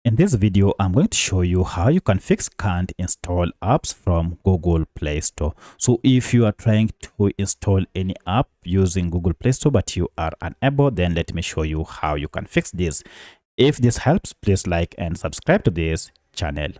In this video, I'm going to show you how you can fix can't install apps from Google Play Store. So if you are trying to install any app using Google Play Store but you are unable, then let me show you how you can fix this. If this helps, please like and subscribe to this channel.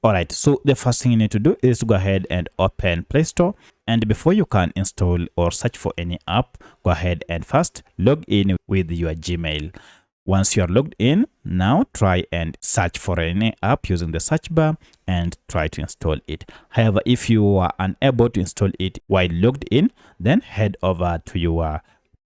Alright, so the first thing you need to do is to go ahead and open Play Store. And before you can install or search for any app, go ahead and first log in with your Gmail. Once you are logged in, now try and search for any app using the search bar and try to install it. However, if you are unable to install it while logged in, then head over to your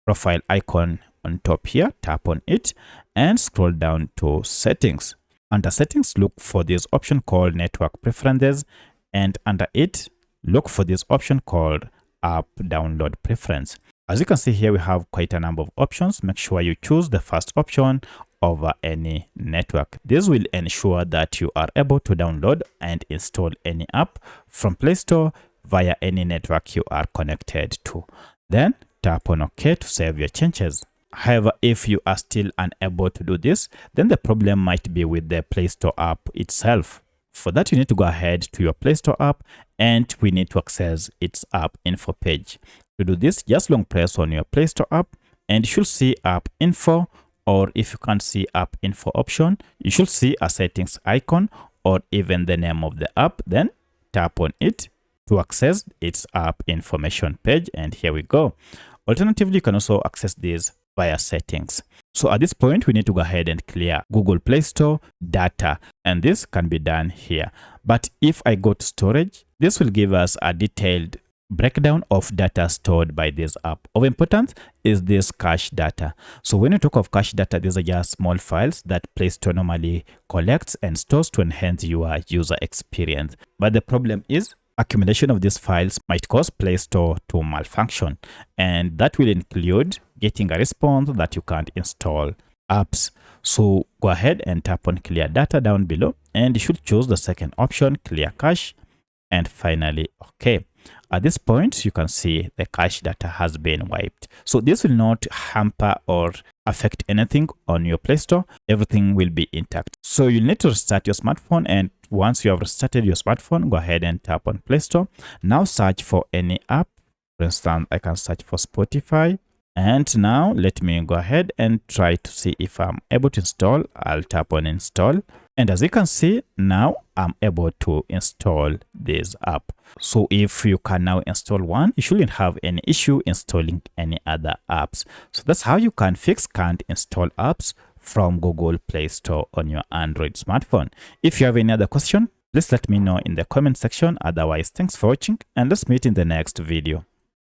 profile icon on top here, tap on it and scroll down to settings. Under settings, look for this option called network preferences, and under it, look for this option called app download preference. As you can see here, we have quite a number of options. Make sure you choose the first option over any network. This will ensure that you are able to download and install any app from Play Store via any network you are connected to. Then tap on OK to save your changes. However, if you are still unable to do this, then the problem might be with the Play Store app itself. For that, you need to go ahead to your Play Store app and we need to access its app info page. To do this, just long press on your Play Store app and you should see app info, or if you can't see app info option, you should see a settings icon or even the name of the app. Then tap on it to access its app information page, and here we go. Alternatively, you can also access this via settings. So at this point, we need to go ahead and clear Google Play Store data, and this can be done here. But if I go to storage, this will give us a detailed breakdown of data stored by this app. Of importance is this cache data. So when you talk of cache data, these are just small files that Play Store normally collects and stores to enhance your user experience. But the problem is accumulation of these files might cause Play Store to malfunction, and that will include getting a response that you can't install apps. So go ahead and tap on clear data down below, and you should choose the second option, clear cache, and finally OK. At this point, you can see the cache data has been wiped. So this will not hamper or affect anything on your Play Store. Everything will be intact. So you'll need to restart your smartphone, and once you have restarted your smartphone, go ahead and tap on Play Store. Now search for any app. For instance, I can search for Spotify. And now let me go ahead and try to see if I'm able to install. I'll tap on install. And as you can see, now I'm able to install this app. So if you can now install one, you shouldn't have any issue installing any other apps. So that's how you can fix can't install apps from Google Play Store on your Android smartphone. If you have any other question, please let me know in the comment section. Otherwise, thanks for watching and let's meet in the next video.